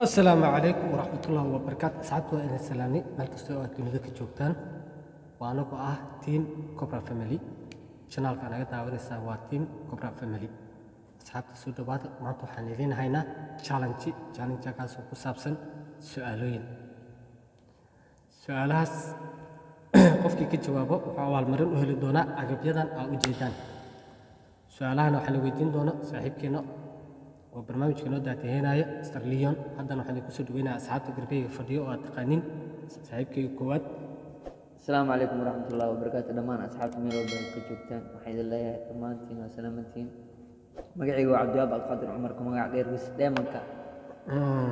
السلام عليكم ورحمة الله وبركاته. أصحابتي وإلى السلامي مال كستoo aad dunida ka joogtaan waa anagu team Cobra Family channelka anaga daawanaysaa waa team Cobra Family. Asxaabta soo dhawaada maanta waxaan idin haynaa challenge kaas oo ku saabsan su'aalooyin. Su'aalahaas qofkii ka jawaabo wuxuu abaalmarin u heli doonaa agabyadan aad u jeedaan. Su'aalahan waxaa la weydiin doonaa saaxiibkeena oo barnaamijka noo daataheenaya Mr. Leon. haddana waxaan ku soo dhaweynaa asxaabta garbeyga fadhiyo oo aad taqaanin saaxiibkeyga koowaad. السلام عليكم ورحمة الله وبركاته. دمان أصحاب ميلو بكتوبتان وحيد الله دمانتين وسلامتين. مقعي وعبد الوهاب القادر عمركم مقع غير بس دائما كا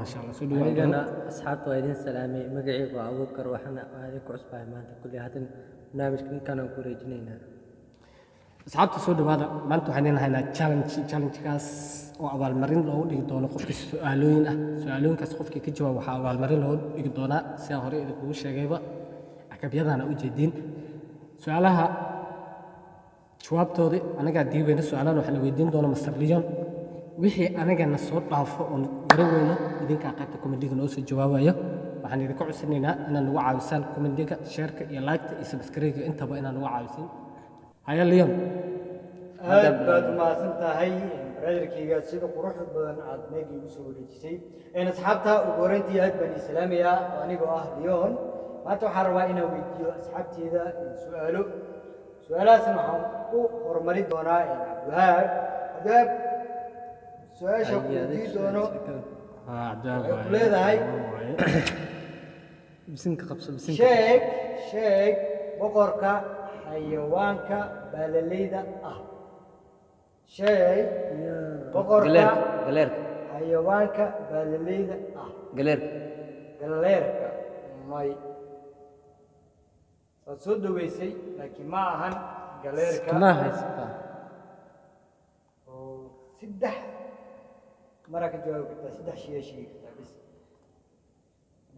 إن شاء الله سو dhawaada. أنا أصحاب ويدين سلامي مقعي وأبو بكر وحنا هذه كعصبة ما كل هذا برنامج كانوا كوريجنينا. asxaabta soo dhawaada maanta waxaan idin haynaa challenge-kaas oo abaalmarin loogu dhigi doono qofkii su'aalooyinkaas qofkii ka jawaab waxaa abaalmarin loogu dhigi doonaa sida hore idinkugu sheegayba agabyadana u jeedin su'aalaha jawaabtoodii anaga diibayna su'aalahan waxaan weydiin doonaa Mr. Leon wixii anagana soo dhaafo oo garan weyno idinka qaybta comment-ga noo soo jawaabaya waxaan idinku codsanaynaa inaad nagu caawisaan comment-ga share-ka iyo like-ta iyo subscribe-ga intaba inaad nagu caawisin. هيا اليوم aad maasan tahay brotherkayga sida quruxda badan aad meegi ugu soo wareejisay asxaabta ugu horeyntii aad baan islaamiyaa anigoo Leon maanta waxaan rabaa inaan weydiiyo asxaabteeda su'aalahaas waxaan u hormari doonaa Abdulwahab su'aasha ku weydiin doono عبد leedahay بسنك قبص بسنك sheeg boqorka حيوانك بالليدا شيء بقرة قلير حيوانك بالليدا قلير ماي صدق ويسي لكن ما هن قليرك ما هي سبا سدح مرة كجواب كتا سدح شيء كتا بس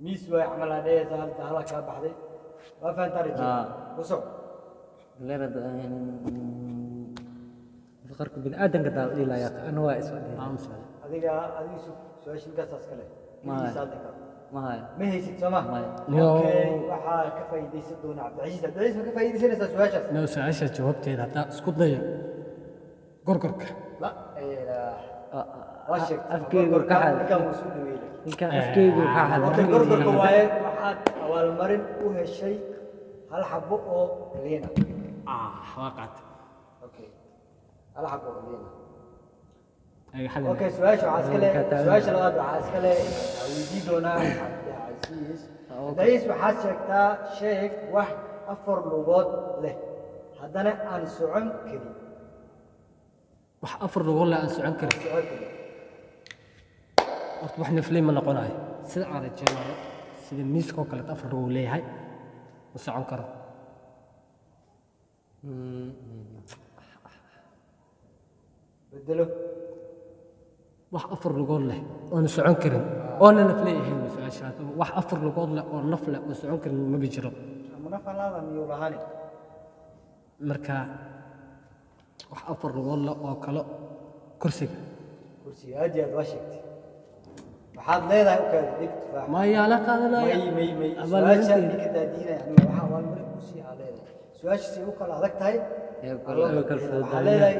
ميسوا يعمل عليه زال تهلا كابحدي ما فهمت رجال وصل قلير فقرك بين آدم قد إلى يا أنا وايس هذيك سؤال قصص كله ما هاي ما هي ست سما ما اوكي وحا كفايدي سدون عبد العزيز ما كفايدي سنه سؤال لو سؤال جوابتي هذا اسكت ضيع قرقرك لا لا واشك أفكير كحل كان مسؤول ويلك إن كان أفكير كحل اوكي قرقرك واي waxaad awal marin u heshay hal xabo oo leena واقعت اوكي hal xabo oo leena اي حد اوكي سؤال labaad waxaa iska leh weydiin doonaa Abdulcasiis waxaad sheegtaa sheeg wax afar lugood leh haddana aan socon karin wax afar lugood leh aan socon karin horta wax naflay ma noqonayo sida aan rajaynayo sida miiska oo kale afar lugood leeyahay ma socon karo bedelo wax afar lugood leh oo socon karin oo naflay yahay su'aashaad wax afar lugood leh oo naf leh oo socon karin ma bijiro ama nafalaada miyuu lahaani marka wax afar lugood leh oo kale kursiga aad iyo aad waa sheegtay waxaad leedahay u kala dhig tufaax ما يالا قادنايا may su'aasha ninka daadiinaya waxa wal mar kursi aad leedahay su'aasha si u kala adag tahay waxaa leedahay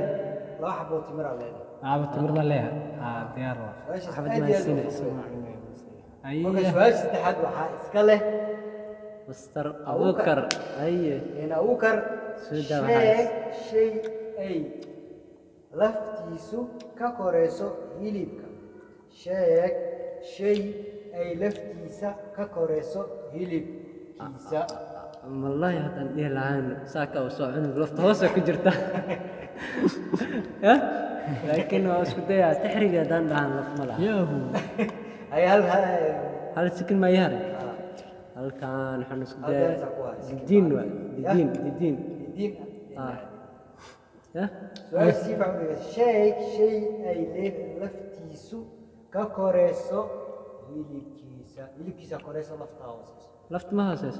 laba xabo timir aad leedahay تمرنا لها ديار حبد ما يسينا اوكي سؤال saddexaad waxaa iska leh مستر أبو بكر أي Abu Bakar Sida shay ay laftiisu ka koreyso hilibka sheeg shay ay laftiisa ka koreyso hilibkiisa والله هذا اللي العين ساكا وصاعن لفت هوسة كجرتا لكن اسكتيا تحرق دان دان لف ملا ياهو ay هل سكن ما يهري هل كان حنو سكتيا دين دين su'aal si fahmay shay ay laftiisu ka koreyso hilibkiisa koreyso lafta hoose لفت ما هسيس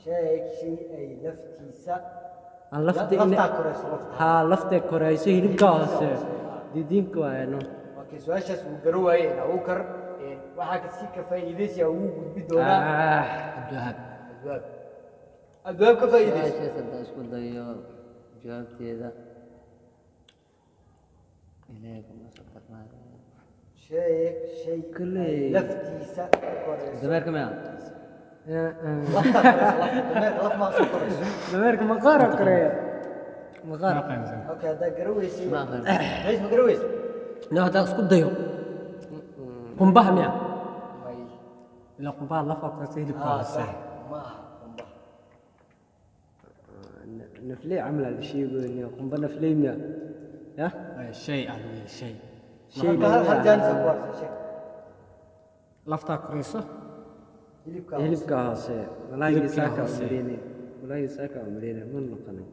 shay ay laftiisa أنا لفت lafta koreyso lafta ها لفت كوريسي هلب كاسة دين كواينو su'aashaas uu garan waayay Abu Bakar waxaa kasii ka faa'iidaysiya ugu gudbi doonaa cabdiwahaab abwaab abwaab ka faa'iidaysi su-aashaas haddaan isku dayo jawaabteeda ilaahay kuma soo darnaayo shay Kuley. laftiisa korayso dameerka maya laf maa soo korayso dameerka maqaara koreeya maqaar okay haddaa garaweysay ma aqaan mays ma garaweysa ina haddaan isku dayo qumbaha miya may ilaa qumbaha lafa koraysa hilibka hoose sax ma aha qumba nafley camla la sheegoynaya qumba nafley miya ya shay aan wey shay shay hal jaanis ku warsa sheeg laftaa korayso hilibka hilibka hoose malaayga Hilibka saaka hoose. umareyne malaayga saaka umareyne ma noqonin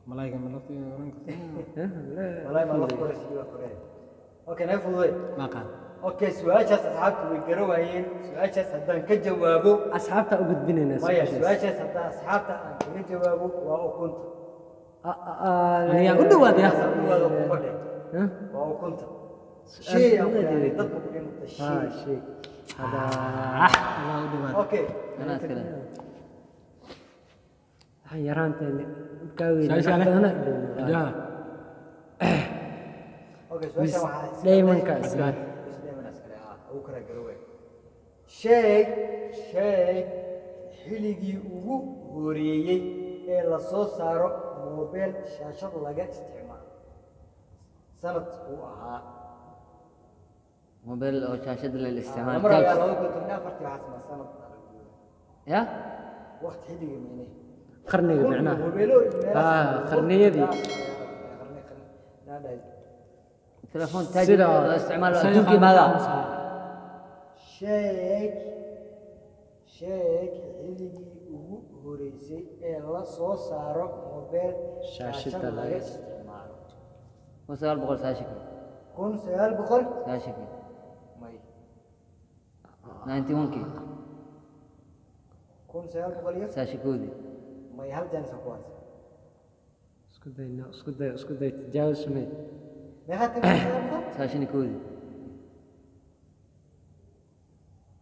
malayga ma laftii oran karta walahi ma laf koraysa iyo korey okay naga fududay maqaan okay su-aashaas asxaabtu way garawaayeen su-aashaas haddaan ka jawaabo asxaabta u gudbinaynaa maya su-aashaas haddaan asxaabta aan kaga jawaabo waa ukunta anigaa u dhawaaday Saas aan u wada ukunba dheh waa ukunta shay aan ku dhahay dadku ku dhimata haa shay shay hada anigaa u dhawaaday okay anaa iskale waxaan yaraanteena kaa weyn Su-aasha leh? badanaa cabdiwahaab okay su-aashan waxaa iska Diamond-ka leh- iska. Miss Diamond iska leh, ugu kala garaway sheeg xilligii ugu horeeyey ee la soo saaro moobeel shaashad laga isticmaalo sanad uu ahaa mobile oo shaashada la isticmaalo mar ayaa touch. laba kun toban iyo afartii waxaa samaa sanad ya waqti xilligii meynay qarniga micnaha mobeelo qarniyadii. telefoon Sida- taajir la isticmaalo adduunkii maada sheeg xilligii ugu horeysay ee la soo saaro moobeel Shaashada shaashad laga laga isticmaalo 1990 kun sagaal boqol 90 may 91 kun sagaal boqol iyo saashikoodi may hal jaanis aan ku haysa isku day tijaabo samee meeqa tin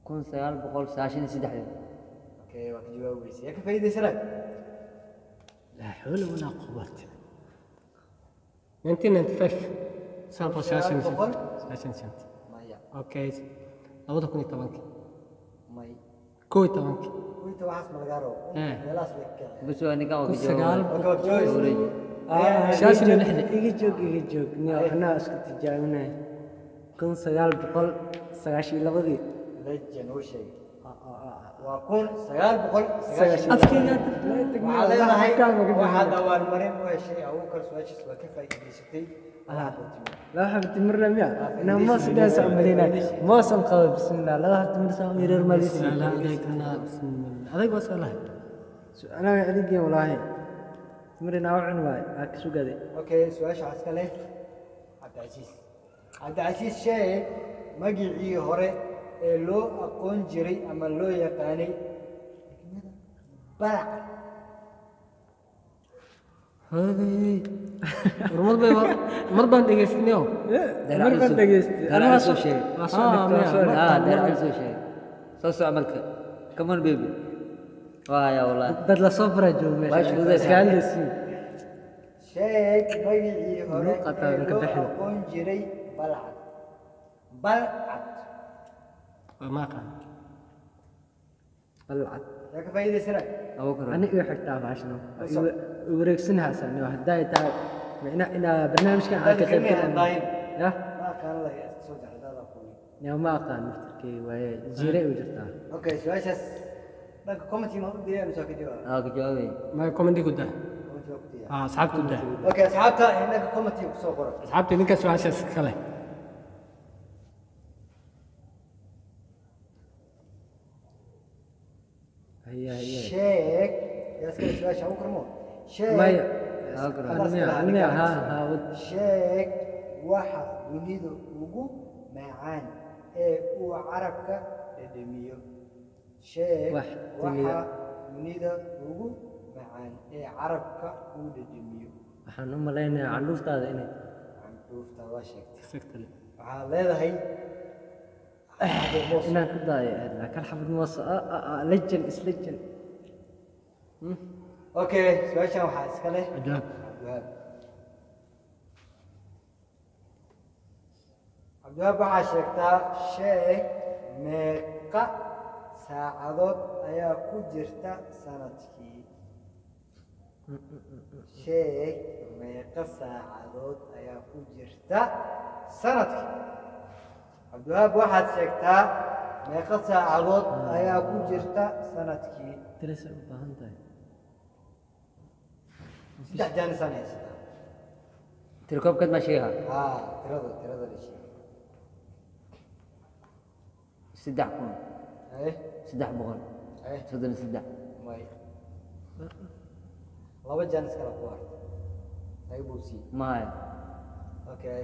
kun sagaal boqol saashikoodi 1993 okay waa ka jawaabaysa yaa ka faa'iidaysana laa xawla walaa quwata 1995 sample shaashan boqol shaashan shanti maya okay 2010 may koo iyo tobankii kuwita waxaas ma lagaa rabo meelahaas way ka kaceen bas waa ninkan oo kun ka sagaal jawaabay okay waa jawaabaysa shaashan iyo lixdan iga joog niyo anaa isku tijaabinaya 1992 legend uu sheegay waa kun sagaal boqol sagaashan afkeyga waxaa leedahay waxaad abaalmarin u heshay abuukar su-aashiis waa ka faa'iidaysatay laba xabo timirna miya inaa moos idhaasa umaleyna moosan qaba bismillah laba xabo timir saa mireer malisi su'aalaha adeegana bismillah adeeg waa su'aalaha anaga adigeen walaahi timir inaa u cun waay aa ka sugaday okay su-aasha waxaa iska leh cabdicasiis sheeg magicii hore ee loo aqoon jiray ama loo yaqaanay balac Hey. mar baan dhegeysanay markaan dhageystay Dalaal soo sheegay waa soo dhigtay waa soo dhigtay dalaal soo sheegay soo soo amalka come on baby waa ya wallahi dad la soo bara joogo meesha Waa shuhuud iska hadlaysiin sheeg magicii hore Luuqataa ee ka loo bixin. aqoon jiray balcad balcad ma aqaan balcad yaa ka faa'iidaysana abuukar ani iga xigtaa baashno wareegsanahaysaa niyo hadday tahay inaa barnaamijkan aan ka qayb galan ya ma aqaan la iska soo jaradaada aqooni niyo ma aqaan naftirkey waaye jiiray u jirtaa okay su-aashaas dhanka commenting ma u diyaar mise waa ka jawaaba aa ka jawaabay ma comedy ku daa commenting waa ku diyaar asxaabta ku daa okay asxaabta dhanka commenting ku soo qora asxaabta ninka su'aashaas kale haya haya sheeg yaa iska leh su-aasha ugu karmo sheeg maya Abuukar aniga ha ha sheeg waxa dunida ugu macaan ee uu carabka dhedhemiyo sheeg Wax waxa dunida ugu macaan ee carabka uu dhedhemiyo waxaan u malaynayaa candhuuftaada inay candhuufta waa sheegtay exactly waxaad leedahay inaan ku daayo laakiin xabad moos lejan islejan okay su'aashan waxaa iska leh Cabdiwahaab. cabdiwahaab cabdiwahaab waxaa sheegtaa sheeg meeqa saacadood ayaa ku jirta sanadkii sheeg meeqa saacadood ayaa ku jirta sanadkii cabdiwahaab waxaad sheegtaa meeqa saacadood ayaa ku jirta sanadkii tirasa u baahan tahay 3 jaanisaan haysataa tirkoobkeed ma sheegaa tirada la sheegay 3,000 eh 333 may laba jaanis kala ku harta laga boobsiye maya okay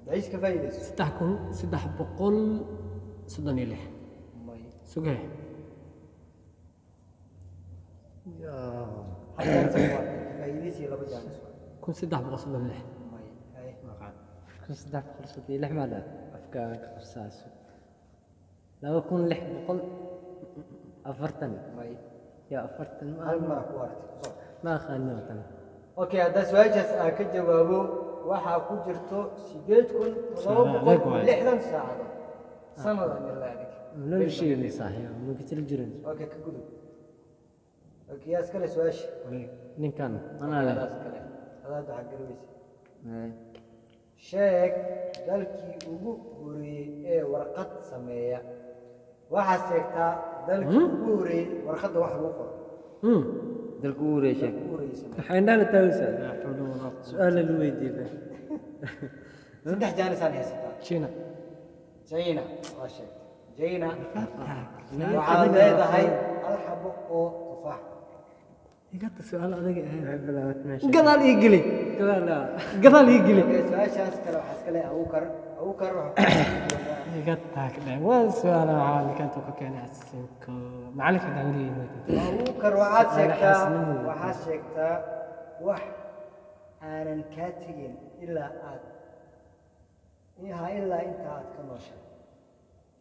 daciis ka faa'iidayso 3,336 may sugee hal jaanis ka harta faa'iidaysi laba jaanis 1,336 may kun saddex boqol soddon iyo lix maa dhaa afkaaga ka qarsaaso 2,640 may yaa 40 hal mar ku harta kusoo ma aqaani watan okay hadda su'aashaas aan ka jawaabo waxaa ku jirto 8,760 saacadood sanad aan ilaa adig noo sheegay saaxiib ma kitil jirin okay ka gudub okay yaa iskale su'aasha ninkan anaa leh yaa iskale hadaad waxaa garweysa Eh, sheeg dalkii ugu horeeyey ee warqad sameeya waxaad sheegtaa dalkii ugu horeeyey warqadda wax lagu qoro dalka ugu horeeya sheeg ugu horeeyey sameeya waxay indhahana taagaysaa su-aal lagu weydiiyey 3 jaanisaan haysataa China. China waa sheegtay China waxaad leedahay hal xabo oo tufaax Igata su'aal adiga ahayd. waxay bilaabad meesha Gadaal ii geli. gadaal Gadaal ii geli. okay su'aashaas kale waxaa iska leh Abuukar waxaa Igata ka dhayn. Waa su'aal waxaa ninkan ka keenay xasinko. Macalinka dawri inuu. Abuukar waxaad sheegtaa wax aanan kaa tegin ilaa inta aad ka nooshahay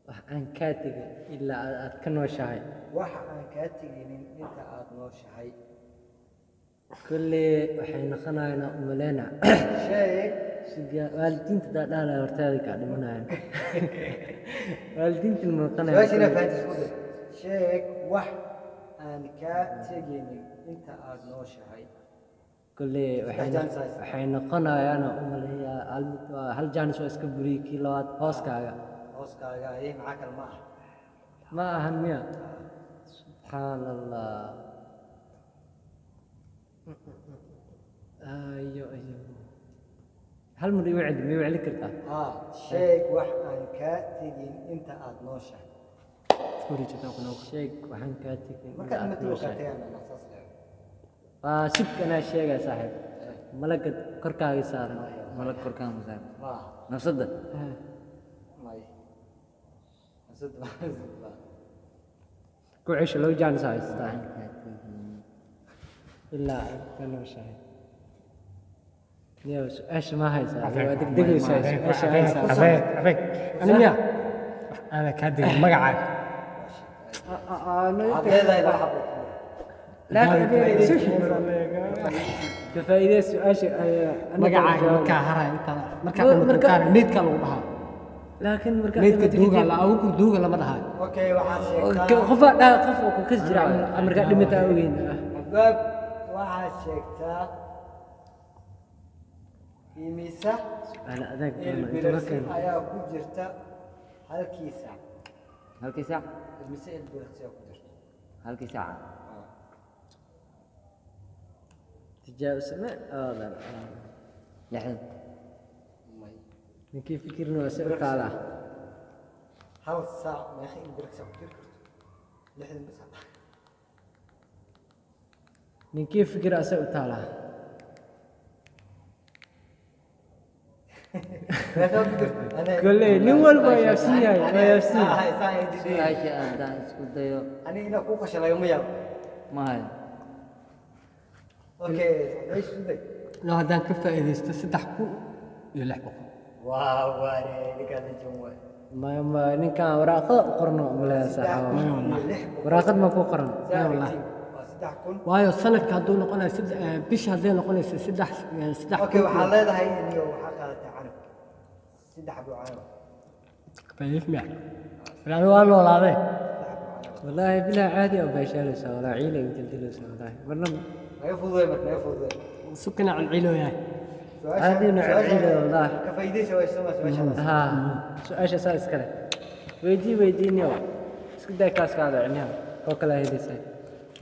wax aan kaa tegin ilaa aad ka nooshahay wax aan kaa teginin inta aad nooshahay kolley waxay noqonayaan umaleyna sheeg waalidiinta daadhaalaya hortaada kaa dhimanayaan waalidiinta su'aashina noqonaya fahantis ku dir sheeg wax aan kaa teginin inta aad nooshahay kolley waxay noqonayaan umaleeyaa hal jaanis waa iska buriyey kii labaad hooskaaga hooskaaga ayay maxaa kale ma ah ma ahan miya subxaan allah ayo hal mar igu celi miyuu celi kartaa sheeg wax aan kaa tegin inta aad nooshahay Kurijita kuna. sheeg waxaan kaa tegin marka inta aad imati uu ka nooshahay tagana saas leeyahay waa sibkanaa sheegaya saaxiib malaga korkaaga saaran malag korkaan masaar ma aha nafsadda may ku cesho loo jaanis haystaa ilaa aad ka nooshahay niyo su-aasha ma haysaa waa degdegaysaa su-aasha haysaa Abeg. Ani miya. Ana ka digay magacaaga. waxaad leedahay laba xabo ka faa'iidee su-aasha Magacaaga markaa haray inta markaa dhamataan needka lagu dhahaa. laakiin marka Needka duuga la ugu duuga lama dhahay. okay waxaad sheegtaa qofa dhaa qof oo ku kas jira marka dhimata ogeyn Abab waxaad sheegtaa imisa ala adag ilbiraqsi ayaa ku jirta halkii saac halkii saac imisa ilbiraqsi ayaa ku jirta halkii saaca tijaabo samee aadan lixdan may ninkii fikirna waa si u taalaa hal saac meeqa ilbiraqsi ayaa ku jiri karto 60 saac ninkii fikir ase u taalaa meeqa ku jirta kolley nin walba waa yaabsan yahay waa yaabsan yahay su-aasha haddaan isku dayo ani ina ku qasha lagama yaabo ma hayo okay meesha suday Loo hadaan ka faa'iideysto 3,600. waa waare ninkaas jooga ما ninkan waraaqada u qorno malaya saaxabo waraaqad ma ku qoran wallaahi. waa 3,000 waayo sanadka hadduu noqonayo bisha hadday noqonayso saddex اوكي waxaa leedahay iyo waxaa qaadatay canab 3 xabo canab faa'iido miya ilaa waa noolaaday والله بلا عادي او باشالسا ولا عيله يمتلتلسا والله مرنا ma fududay marka ma fududay sukana calcilooyaa عادي نعيله والله ka faa'iideysa way soo su'aashaas ها سؤال اساس كله ويدي نيو اسك دا كاس قاعده عنها وكلا هيدسay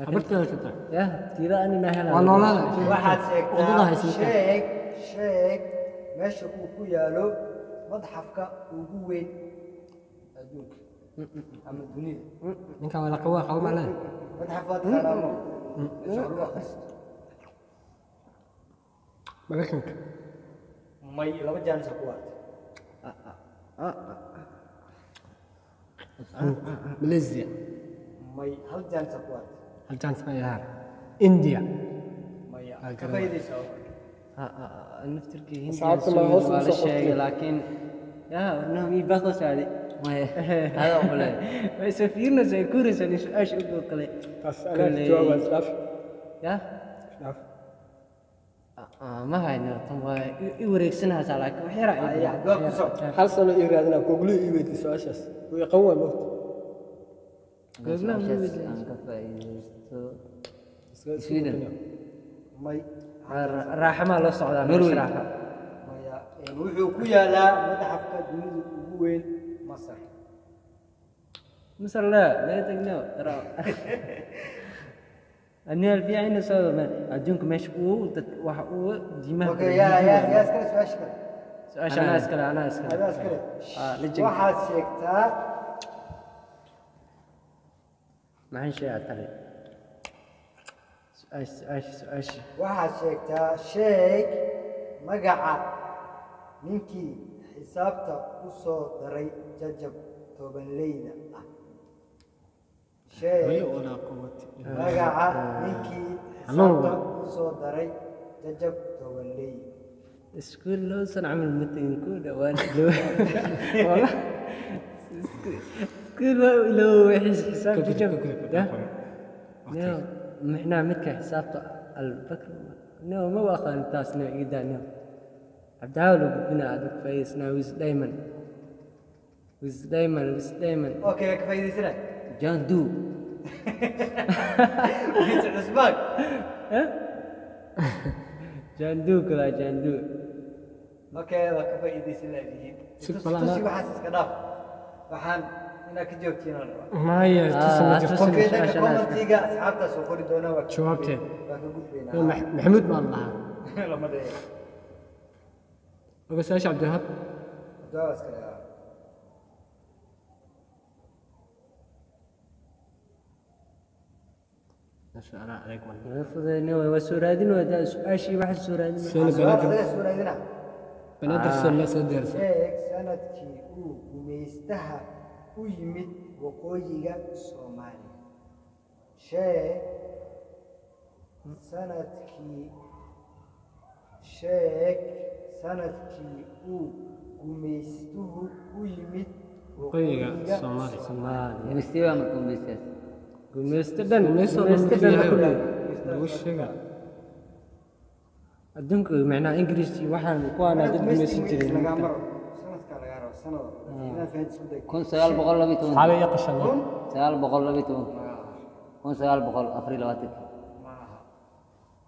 abartada ka taa يا تيرا اني ما هلا waa noolaaday waxaad wadada sheegtaa haysantaa sheeg meesha uu ku yaalo madxafka ugu weyn adduunka ama dunida ninka wala qabo macnaha madxafaad kalaamo socdo akhristo mareykanka may laba jaanis ku waad malaysia may hal jaanis ku waad hal chance ma yahay india maya Waa ka garan. faa'iideysa نفتركي هندي صعبت ما هو ولا سوق شيء وقتي. لكن يا انهم يبغوا سعدي maya hada qulay بس فينا زي كورس انا ايش اقول كلي taas ana jawaab islaaf يا islaaf ما هاي نرتم يوريكسنها لكن وحيرا Ayaa, jawaab ku soo. hal sano ii raadina google ii weydiiso su'aashaas wuu yaqaan waa moogta Googlaha ma Su'aashaas weydiin. aan ka faa'iidaysto Iska Sweden. may راحة ما لو صعد Norway. راحة maya wuxuu ku yaalaa madxafka dunida ugu weyn masar مصر لا تقنعوا ترى أني في عين سوى ما أدونك مش هو ديما okay yaa iskale su'aasha kale عشان أنا أسكر adaa iskale لجنك waxaad sheegtaa ما عن شيء أعتري سؤال waxaad sheegtaa sheeg magaca ninkii xisaabta u soo daray jajab tobanleyda ah sheeg wala quwwata magaca ninkii xisaabta u soo daray jajab tobanleyda سكول لو سنعمل متين كود وانا لو والله سكول لو يحس حساب جب ده نو احنا متك حساب الفكر نو ما واخا انتاس نو يدا نو عبداول بنا عدك فايس ناويز دايما ويز دايما okay ka faa'iidaysana John Doe wiis cusbaan جاندو كلا جاندو okay waa ka faa'iidaysan laadihiin Si tusi badan- waxaas iska dhaaf waxaan inaad ka joogtiin aan rabaa maya tusama jirto tusama. okay dadka Su'aasha commentiga asxaabta soo qori doona waa jawaabteed waa ka gudbaynaa maxamuud baan lahaa lama dheeyo oga su'aasha cabdiwahaab jawaab iskale su'aalaha adeeg man رفض نو وسورادين ودا سؤاشي واحد سورادين سؤال su'aal banaadir laga suuraadina banaadir su'aal la soo diyaarsan sheeg sanadkii uu gumaystaha u yimid waqooyiga Soomaaliya sheeg sanadkii uu gumaystuhu u yimid waqooyiga Soomaaliya Soomaaliya Ministiba ma kumbisaas gumeystadhan meesha gumeystadhan lagu sheega adduunka macnaha ingiriisi waxaan kuwaana dad gumeysan jiray laga maro sanadka laga rabo sanad inaan fahanto isku day 1912 xaabay iyo qashan 1912 maaha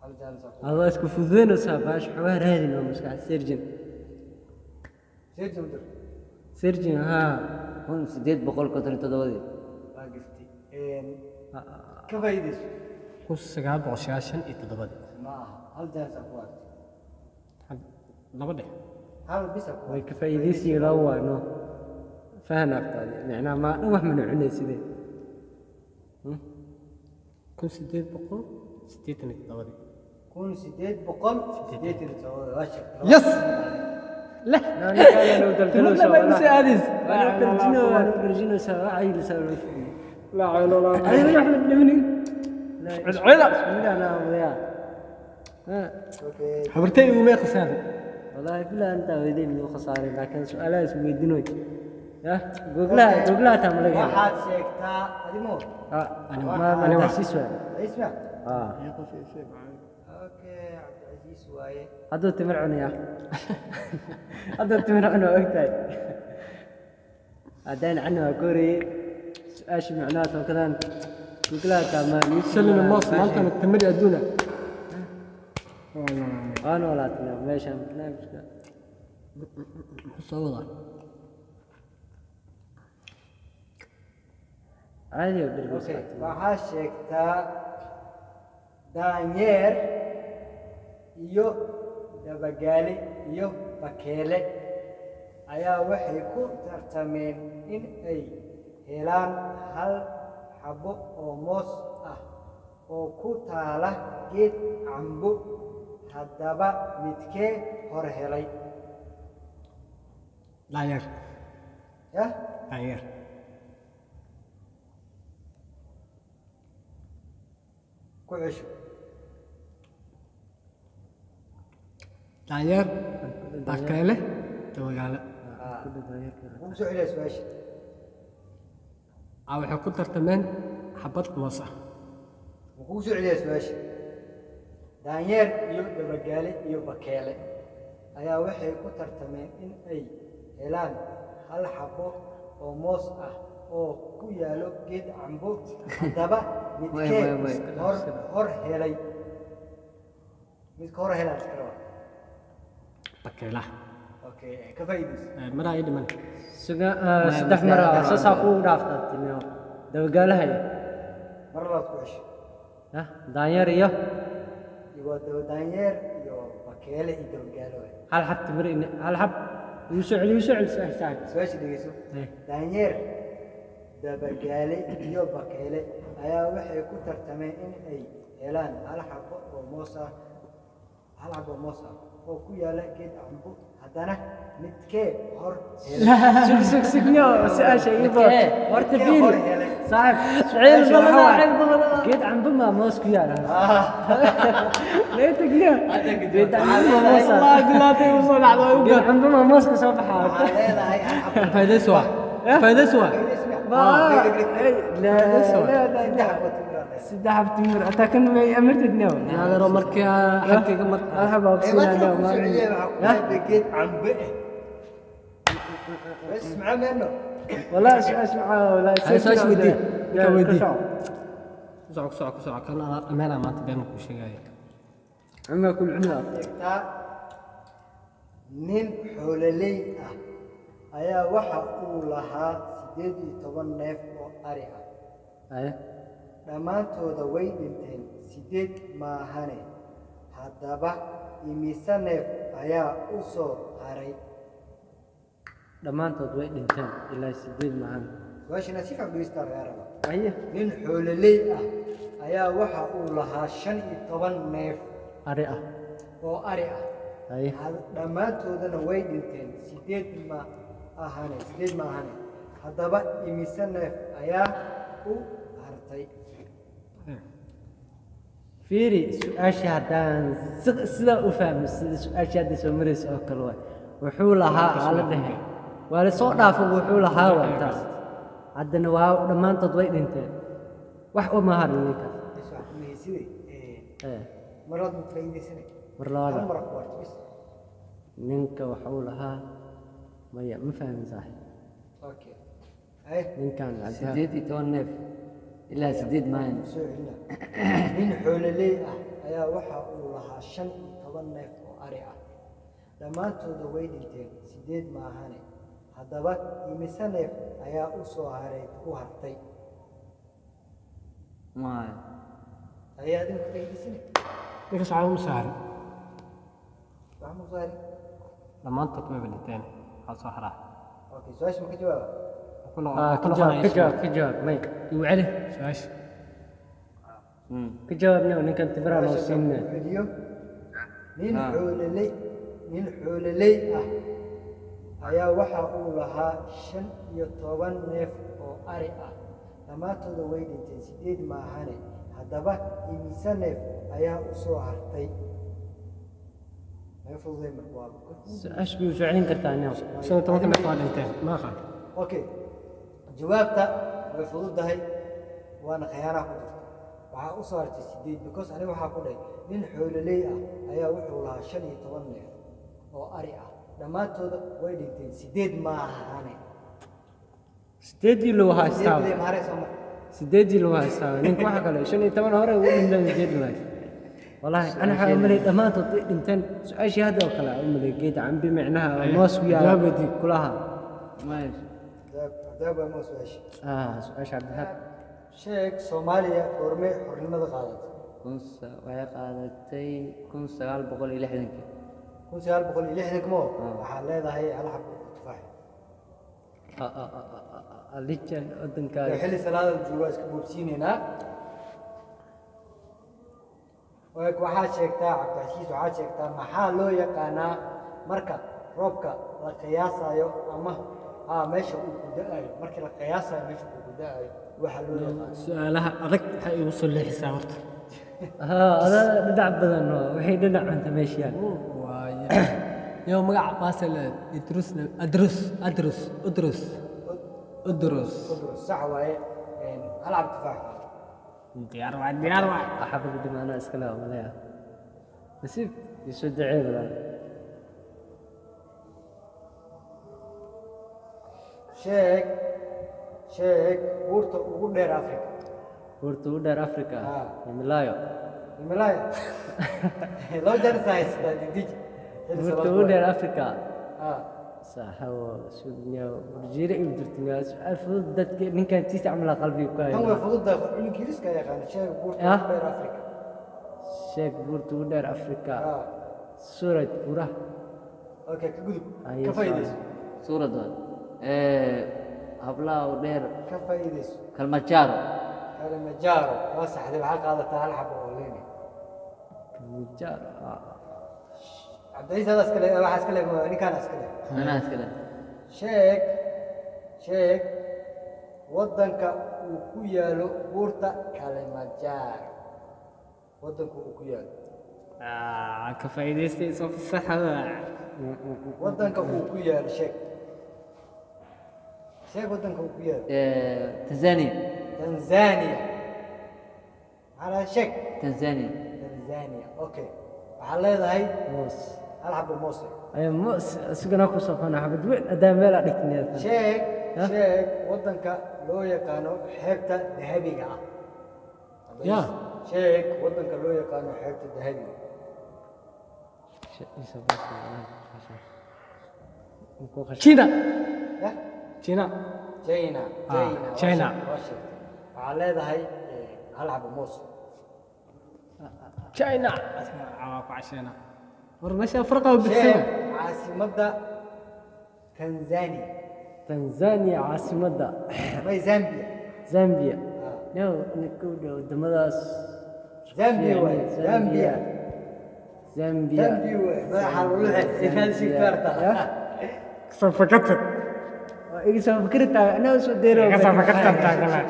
hal jaanis الله اسكو فوزين وساباش حوار هذه ما مسكع سيرجن seejumdur سيرجن ها 1897 waa giftay ka faa'iidayso 1997 maaha hal jaanis ku waad laba dhex hal bisa ku way كفايديسي لو انه فاهم افتادي معناها ما نوح من عني سيدي 1887 1887 waa sheegtay يس لا لا انا كان لو دلدلو لا ما يمسي هذه انا برجينو سوا عيل سوا لا عين ولا ايوه احنا بنمني لا عيلة لا لا ويا ها okay حبرتي وما يقصان والله بلا انت ويدين من خساره لكن سؤالها اسمه يدينوي يا جوجلها تعمل ايه waxaad sheegtaa adimo ما تحسيش isma يقف okay cabdicasiis waaye هذا تمر عنيا هذا تمر عنه وقتها عدين عنه كوري ايش معناته كذا جوجلها تعمل سلم الماس ما انت متمر ادونا انا ولا تنام ليش ما مشكله صوره عادي بالبس okay waxaad sheegtaa daanyeer iyo dabagaale iyo bakeele ayaa waxay ku tartameen in ay helaan hal xabo oo moos ah oo ku taala geed cambo haddaba midkee hor helay داير yah داير ku cesho داير باكله توغاله ugu soo celiya su-aasha waxay ku tartameen xabad moos ah ma kugu soo celiya su-aasha daanyeer iyo dabagaale iyo bakeele ayaa waxay ku tartameen in ay helaan hal xabo oo moos ah oo ku yaalo geed cambo haddaba midkee hor helay midka hor helaan iska raba bakeelaha okay ka faa'iidayso maraa ii dhiman صدح مرة أساسا أقول رافضة تنيو دو قالها يا mar labaad ku cesho ها دانير يا waa daba daanyeer iyo bakeele iyo dabagaale waay هل حب تمرين هل حب يسعل ساعد su-aasha dhegeyso إيه. daanyeer dabagaale iyo bakeele ayaa waxay ku tartameen in ay helaan hal xabo oo moos ah oo ku yaala geed cambo haddana midkee hor helay سكنيو سأل شيء يبغى ورت midkee hor فيني helay صاحب عيل بلا قيد عم بما موس كيانا ليه تقليه قيد عم بما موس لا توصل على قيد عم بما موس كسوف حالك waxaa leedahay hal xabo فايدة سوا فايدة سوا لا saddex xabo timir سدح بتمر أتاكن ما أمرت النوم هذا رو مركي حقي مر أحب أقصد النوم geed cambe bas maxaa meeno ولا أسمع ولا هاي ساش ودي كودي كودي كسوع كان أنا أمانة ما تبين كل شيء جاي عما كل عنا sheegtaa nin xoololey ah ayaa waxa uu lahaa 18 neef oo ari ah أيه dhammaantooda way dhinteen 8 maahane haddaba imise neef ayaa u soo haray dhammaantood way dhinteen ilaa 8 maahan su-aashana si fiican dhegeysta lagaa rabaa aye nin xoololey ah ayaa waxa uu lahaa 15 neef ari ah oo ari ah aye dhammaantoodana way dhinteen 8 maahane haddaba imise neef ayaa u hartay fiiri su-aasha haddaan sidaa u fahmo sida su-aasha hadda soo maraysa oo kale waay wuxuu lahaa aa la dhehe waa la soo dhaafo wuxuu lahaa waa taas haddana waa dhammaantood way dhinteen wax uma harin ninkaas maraad mid faa'iidaysanay mar hal labaada mar ku warta bis ninka waxuu lahaa maya ma fahmin saaxib okay ay ninkan cabdiha 18 neef ilaa 8 maahan soo celina nin xoololey ah ayaa waxa uu lahaa 15 neef oo ari ah dhammaantooda way dhinteen 8 maahane haddaba imise neef ayaa u soo hartay maayo ayaa adin ku faa'iidaysanay ninka socod ma saarin wax ma soo harin dhammaantood way dhinteen waxaa soo haraa okay su-aasha ma ka jawaaba كجواب مي وعلي سواش كجواب نو نكن تبرا لو سين celiyo nin xoololey ah ayaa waxa uu lahaa 15 neef oo ari ah dhammaantooda way dhinteen 8 maahane haddaba imise neef ayaa u soo hartay ما يفضل زي ما هو ايش بيوجعين كرتانيو سنة توكل نفعل انتين ما خان okay jawaabta way fududahay waana khiyaana ku jirta waxaa u soo hartay 8 because aniga waxaa ku dhahay nin xoololey ah ayaa wuxuu lahaa 15 neef oo ari ah dhammaantooda way dhinteen 8 ma ahane sideedii loo haystaa 8 maare sama sideedii loo haystaa ninka waxa kale 15 hore uu dhinteen sideedii loo haystaa والله أنا حامل دمات وطينتين سؤال هذا وكلا أمي لقيت عم بمعناها موس ويا جوابتي كلها ماشي دابا موس ويش سؤال عبد الهاب شيك سوماليا ورمي حرمة قادت وهي قادتي كن سقال بقول إلى حدنك كن سقال بقول إلى حدنك مو حال هذا هي على حب تفاح الليتشن أدن كان حل سلالة الجواز كبوبسين هنا waxaa sheegtaa cabdicasiis waxaa sheegtaa maxaa loo yaqaanaa marka roobka la qiyaasayo ama meesha uu ku da'ayo markii la qiyaasayo meesha uu ku da'ayo waxaa loo yaqaanaa su'aalaha adag waxay igu soo leexisaa horta هذا ددع بدن وحي ددع أنت ماشي waaye yow magaca baasel idrusna adrus sax waaye alcab tufaax diyaar waay أحب قدام أنا أسكنها ولا نسيب يسود عيب لا sheeg buurta ugu dheer afrika بورتو ودار أفريقيا ملايو himalaya loo jarsaaysta digdij بورتو ودار أفريقيا صح هو سودنيا ورجيري يبدرتني سؤال فضل دتك إن كان تيسي عملها قلبي وكاي tan way fududahay ingiriiska yaqaan sheeg buurta ugu dheer afrika شيك بورتو ودار أفريقيا سورة بورا okay ka gudub أي ka faa'iideyso سورة دول هبلا ودير ka faa'iideyso كلمجارو kalimajaaro waa saxday waxaa qaadataa hal xabo oo leeni كمجار cabdiciis hadaas kale waxaas kale ninkaanaas kale أنا أسكت sheeg waddanka uu ku yaalo buurta kalimajaaro waddanka uu ku yaalo ka faa'iidaystay soo fasaxada waddanka uu ku yaalo sheeg waddanka uu ku yaalo تنزانيا tanzania maxaa sheeg تنزانيا tanzania okay waxaa leedahay موس hal xabo moos أي موس سجنا كوسافنا حبد وين أدام ملا دكتني sheeg waddanka loo yaqaano xeebta dahabiga ah ya sheeg waddanka loo yaqaano xeebta dahabiga China ya China China China. waxaa leedahay hal xabo moos China ku cashana war meesha farqa u sheeg bixisay caasimadda tanzania تنزانيا عاصمة may zambia زامبيا نو نكود دمداس zambia waay zambia زامبيا zambia waay madaxa lagu xigtaan si karta soo fakatay إيش فكرت أنا وسوديرو ka fakatay taagala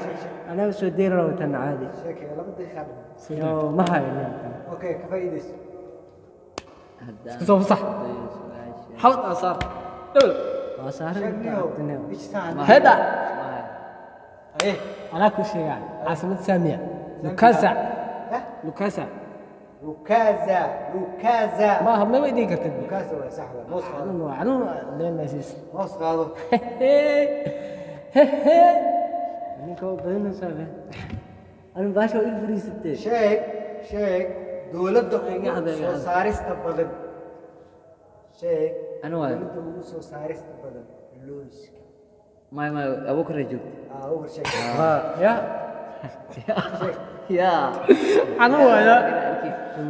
أنا وسوديرو تنعادي sheeg laba daqiiqo نو ما هاي okay ka faa'iideyso soo fasax xawd asaar وصار sheeg niyo each time hada eh ana ku sheegay caasimad saamiya lukasa eh lukasa lukaza ma habna ma idin kartid lukaza waa sax waa moos qaado anu leen nasiis moos qaado نيكو بدنا سامع أنا باشا إلفريستي sheeg dowladda ugu soo saarista badan sheeg أنا واحد dowladda ugu soo saarista badan looska ما أبوك رجوك over sheeg يا يا anu wada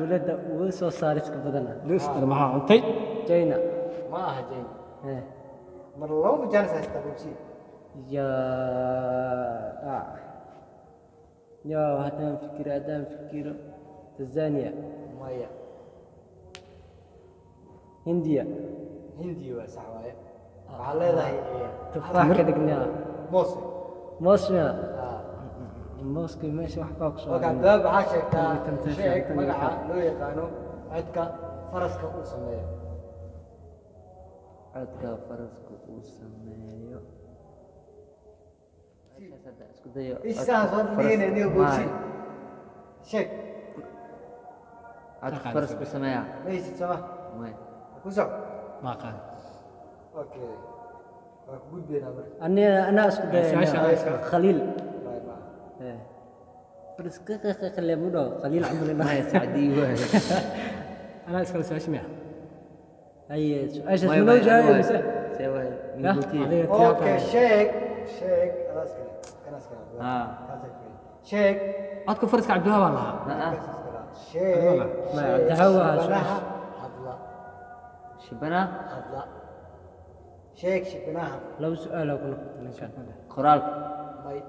ولد وسو صارت كبدنا lus ma cuntay جينا ma aha jeen mar laba majaanis haysta bubsi يا يا هذا فكرة هذا فكرة تنزانيا maya هنديا hindi waa sax waaye waxaa leedahay تفاح كدقنا moos موسميا موسكي ماشي وحباك marka سؤال abdaab waxaa sheegtaa Tan- sheeg tan- magaca loo yaqaano codka faraska uu sameeyo عدك فرسك وسمايو Meeshaas hadda isku dayo isaan soo dhigayna niyo boobsi sheeg codka faras ku sameeya maysid sama may ku soc ما قال okay waa ku gudbeena marka أنا أسكت خليل bye bye إيه بس خلي مودو خليل عمري ما يسعدي واحد انا اسال سؤال شميع أي إيش اسمه جاي بس سوى لا، ميغوتي okay sheeg sheeg خلاص كده خلاص كده sheeg عدك فرسك عبد الوهاب الله sheeg ما دعوة shibanaha hadla شبنا hadla sheeg shibanaha لو سؤال أقول لك قرالك may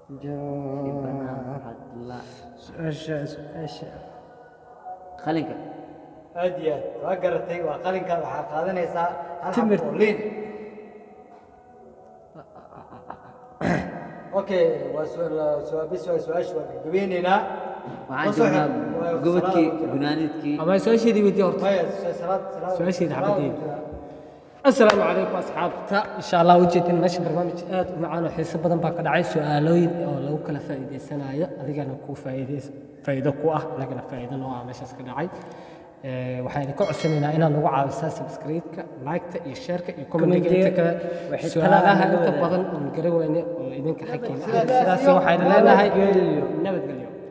شبنا لا إيش خليك aad iyo aad waa garatay waa qalinka waxaa qaadanaysaa hal Timir. xabo oo liin okay waa su-aasha waa gabagabeyneynaa waxaan joognaa gobodkii gunaanidkii اما سؤال شيء دي هورت maya salaad سؤال شيء حبدي السلام عليكم اصحابتا ان شاء الله وجهتين ماشي برنامج aad u macaan oo xiiso badan baa ka dhacay su'aalooyin oo lagu kala faa'iideysanayo adigana ku faa'iido ku ah anagana faa'iido noo ah meeshaas ka dhacay waxaan idinka codsanaynaa inaad nagu caawisaa subscribe-ka like-ta iyo share-ka iyo comment-ga inta kale Wixii su'aalaha talaabo inta wada. badan oo garan weyne oo idinka xaqiina sidaas waxayna leenahay nabadgelyo